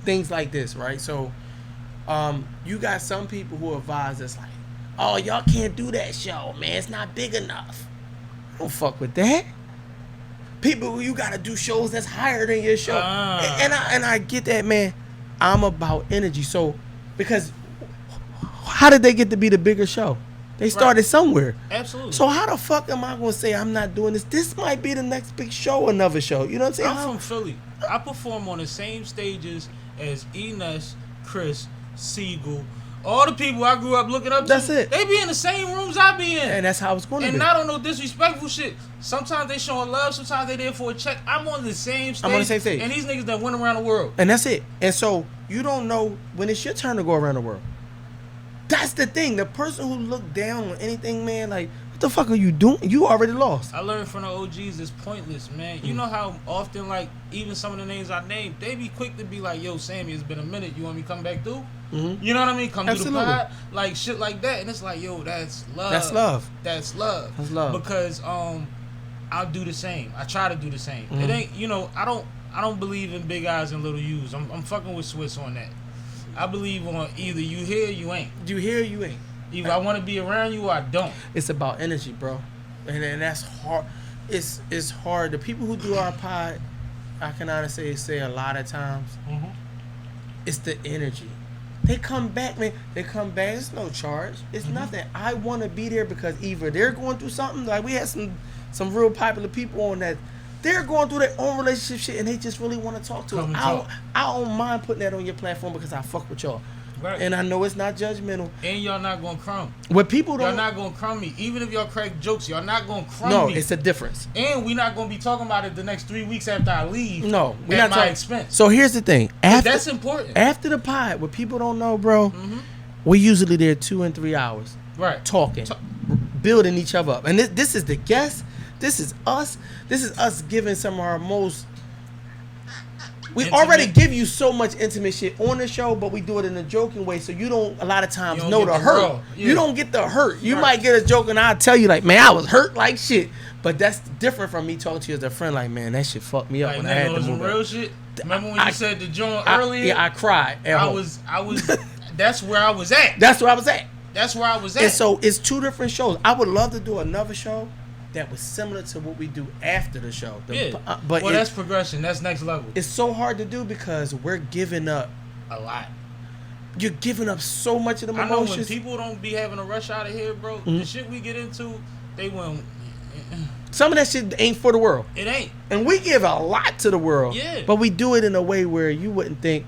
things like this, right? So, you got some people who advise us like, oh, y'all can't do that show, man. It's not big enough. I don't fuck with that. People, you gotta do shows that's higher than your show, and I get that, man. I'm about energy, so because how did they get to be the bigger show? They started somewhere. Absolutely. So how the fuck am I gonna say I'm not doing this? This might be the next big show, another show. You know what I'm saying? I'm from Philly. I perform on the same stages as Enes, Chris, Siegel, all the people I grew up looking up to. That's it. They be in the same rooms I be in. And that's how it's going to be. And not on no disrespectful shit. Sometimes they showing love. Sometimes they there for a check. I'm on the same stage. I'm on the same stage. And these niggas that went around the world. And that's it. And so you don't know when it's your turn to go around the world. That's the thing. The person who looked down on anything, man, like, what the fuck are you doing? You already lost. I learned from the OGs it's pointless, man. You know how often, like, even some of the names I named, they be quick to be like, yo, Sammie, it's been a minute. You want me to come back through? Mm-hmm. You know what I mean? Come through the pod. Like, shit like that. And it's like, yo, that's love. That's love. That's love. That's love. Because I'll do the same. I try to do the same. It ain't, you know, I don't believe in big eyes and little U's. I'm fucking with Swiss on that. I believe on either you here or you ain't. You here or you ain't. Either I want to be around you or I don't. It's about energy, bro. And that's hard. It's hard. The people who do our pod, I can honestly say a lot of times, it's the energy. They come back, man. They come back. It's no charge. It's nothing. I want to be there because either they're going through something. Like we had some real popular people on that. They're going through their own relationship shit and they just really want to talk to us. I don't mind putting that on your platform because I fuck with y'all. Right. And I know it's not judgmental. And y'all not going to crumb. What people don't... Y'all not going to crumb me. Even if y'all crack jokes, y'all not going to crumb me. No, it's a difference. And we not going to be talking about it the next 3 weeks after I leave. No. We're not my expense. So here's the thing. That's important. After the pod, what people don't know, bro, we're usually there 2 and 3 hours. Right. Talking. Building each other up. And this is the guest. This is us. This is us giving some of our most... We already give you so much intimate shit on the show, but we do it in a joking way, so you don't a lot of times know the hurt. Yeah. You don't get the hurt. You might get a joke and I'll tell you like, man, I was hurt like shit. But that's different from me talking to you as a friend like, man, that shit fucked me up like, when I had to move real shit. Remember when you said the joint earlier? Yeah, I cried. I was that's where I was at. That's where I was at. That's where I was at. And so it's 2 different shows. I would love to do another show that was similar to what we do after the show. But that's progression. That's next level. It's so hard to do because we're giving up a lot. You're giving up so much of them emotions. I know when people don't be having a rush out of here, bro, the shit we get into, they won't. Some of that shit ain't for the world. It ain't. And we give a lot to the world. Yeah. But we do it in a way where you wouldn't think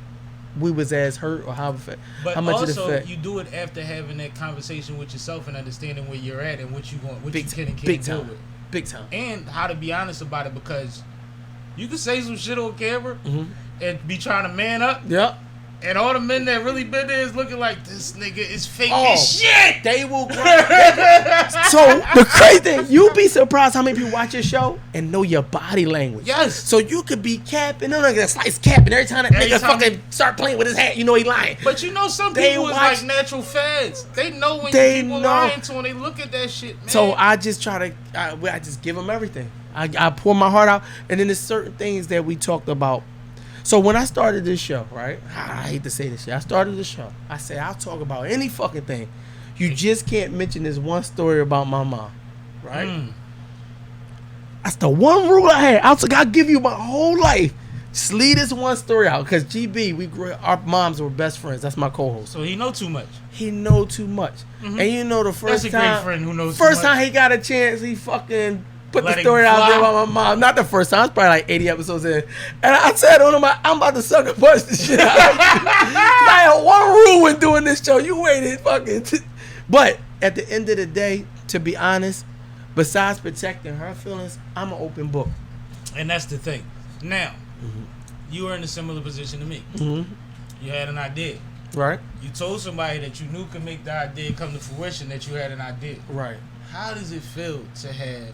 we was as hurt or how much also, it affect. You do it after having that conversation with yourself and understanding where you're at and what you want, what you can and can't deal with. Big time. And how to be honest about it, because you can say some shit on camera and be trying to man up. Yep. And all the men that really been there is looking like, this nigga is fake as shit. They will grind. So the crazy thing, you'll be surprised how many people watch your show and know your body language. Yes. So you could be capping, no nigga slice capping every time that nigga fucking start playing with his hat, you know he lying. But you know some people is like natural feds. They know when people lying to when they look at that shit, man. So I just try to, I just give them everything. I pour my heart out, and then there's certain things that we talked about. So when I started this show, right? I hate to say this shit. I started the show. I said, I'll talk about any fucking thing. You just can't mention this one story about my mom, right? That's the one rule I had. I was like, I'll give you my whole life. Just leave this one story out. Because GB, our moms were best friends. That's my co-host. So he know too much. He know too much. And you know the first time. That's a great friend who knows first too much. time he got a chance, he fucking... put the story out there about my mom. Not the first time. It's probably like 80 episodes in. And I said on him, I'm about to sucker punch this shit out. I had one rule when doing this show. You waited fucking. But at the end of the day, to be honest, besides protecting her feelings, I'm an open book. And that's the thing. Now, you were in a similar position to me. You had an idea. Right. You told somebody that you knew could make the idea come to fruition that you had an idea. Right. How does it feel to have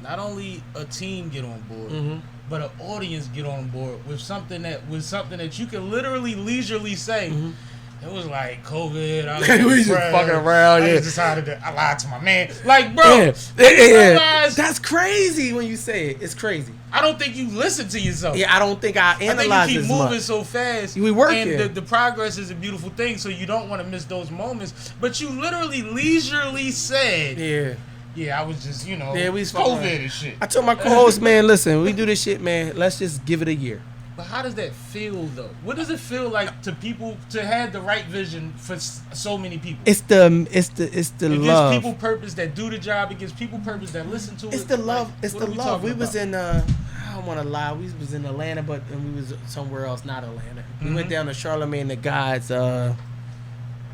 not only a team get on board, but an audience get on board with something that you can literally leisurely say, It was like COVID. I We just fucking around. I Yeah. decided that I lied to my man. Like, bro, yeah. That's crazy when you say it. It's crazy. I don't think you listen to yourself. Yeah, I don't think I analyze I think you keep moving much. so fast. We work and here. the progress is a beautiful thing, so you don't want to miss those moments. But you literally leisurely said, "Yeah, I was just, you know, we COVID and shit." I told my co-host, man, listen, we do this shit, man. Let's just give it a year. But how does that feel, though? What does it feel like to people to have the right vision for so many people? It's the love. It gives people purpose that do the job. It gives people purpose that listen to it. It's the love. Like, it's the love. We was in I don't want to lie. We was in Atlanta, but we was somewhere else, not Atlanta. We went down to Charlemagne the God's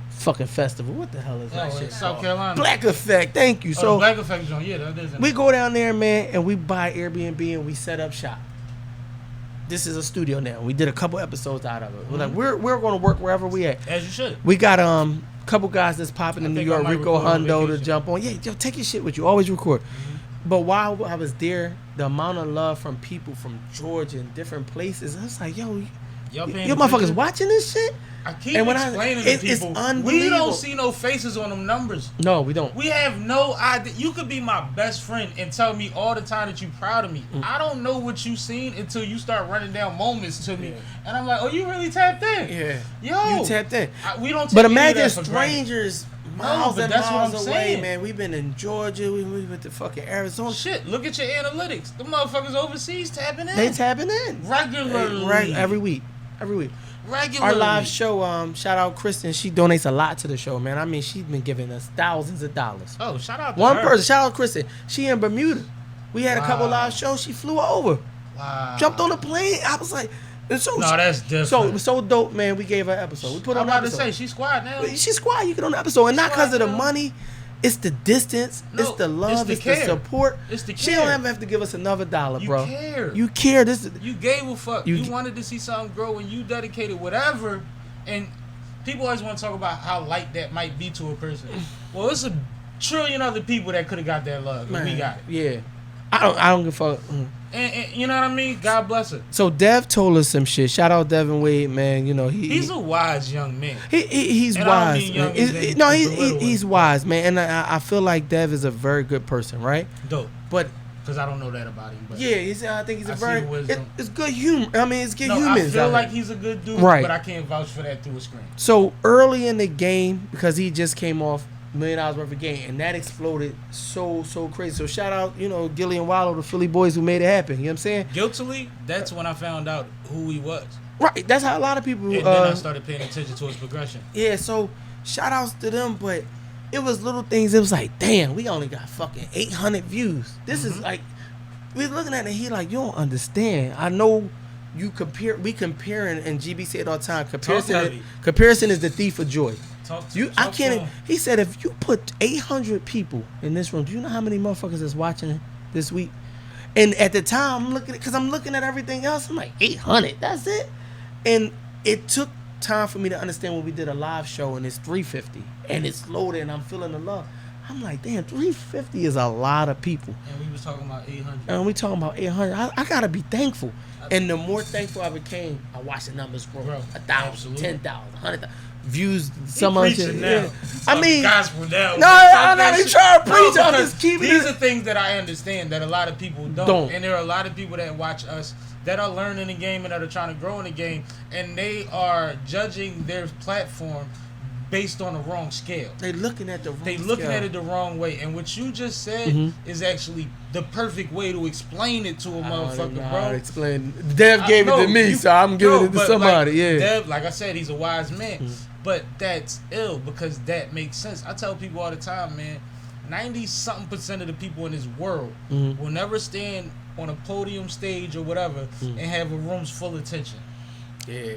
fucking festival. What the hell is that shit? South Carolina. Black Effect. Thank you. So Black Effect joint. Yeah, that is. We go down there, man, and we buy Airbnb and we set up shop. This is a studio now. We did a couple episodes out of it. We're like, we're going to work wherever we at. As you should. We got couple guys that's popping in New York, Rico Hundo to jump on. Yeah, yo, take your shit with you. Always record. But while I was there, the amount of love from people from Georgia and different places, I was like, yo, you motherfuckers watching this shit? I keep explaining to people, we don't see no faces on them numbers. No, we don't. We have no idea. You could be my best friend and tell me all the time that you're proud of me. I don't know what you seen until you start running down moments to me. And I'm like, oh, you really tapped in? Yeah. Yo. You tapped in. We don't take But imagine that strangers miles and miles away, saying. Man. We've been in Georgia. We went to fucking Arizona. Shit, look at your analytics. The motherfuckers overseas tapping in. They tapping in. Regularly. Right, every week. Regularly. Our live show, shout out Kristen. She donates a lot to the show, man. I mean, she's been giving us thousands of dollars. Oh, shout out to one her. person. Shout out Kristen. She in Bermuda. We had a couple live shows. She flew over. Wow. Jumped on a plane. I was like, so, no, that's different. So dope, man. We gave her an episode. We put on an episode. I'm about to say, she's squad now. She's squad. You get on the episode. And not because of the money. It's the distance. No, it's the love. It's the support. It's the care. She don't ever have to give us another $1, bro. You care. You care. You gave a fuck. You wanted to see something grow and you dedicated whatever. And people always want to talk about how light that might be to a person. Well, it's a trillion other people that could have got that love. And we got it. Yeah. I don't give a fuck. And you know what I mean? God bless her. So Dev told us some shit. Shout out Devin Wade, man. You know he's a wise young man. He's and wise. He's wise, man. And I feel like Dev is a very good person, right? Dope. But because I don't know that about him. But I think he's it's good humor. I mean, it's good humans. I feel like he's a good dude, right? But I can't vouch for that through a screen. So early in the game, because he just came off $1 million worth of game, and that exploded so crazy. So shout out, Gillian Wallow, the Philly boys who made it happen. You know what I'm saying? Guiltily, that's when I found out who he was. Right. That's how a lot of people. And then I started paying attention to his progression. Yeah. So shout outs to them, but it was little things. It was like, damn, we only got fucking 800 views. This is like, we're looking at it. He like, you don't understand. I know. We comparing, and GB say it all the time. Comparison is the thief of joy. I can't. He said, if you put 800 people in this room, do you know how many motherfuckers is watching this week? And at the time, I'm looking at everything else. I'm like, 800. That's it. And it took time for me to understand when we did a live show, and it's 350, and it's loaded, and I'm feeling the love. I'm like, damn, 350 is a lot of people. And we was talking about 800. And we talking about 800. I gotta be thankful. And the more thankful I became, I watched the numbers grow. 1,000, 10,000, 100,000 views. Some of it. Yeah. I mean, gospel now. No, I'm not even trying to preach. I'm just keeping these are things that I understand that a lot of people don't. And there are a lot of people that watch us that are learning the game and that are trying to grow in the game, and they are judging their platform based on the wrong scale. They looking at it the wrong way. And what you just said is actually the perfect way to explain it to a motherfucker, bro. Explain. Dev gave it to me, so I'm giving it to somebody. Dev, like I said, he's a wise man. But that's ill because that makes sense. I tell people all the time, man, 90-something% of the people in this world will never stand on a podium stage or whatever and have a room's full of attention. Yeah.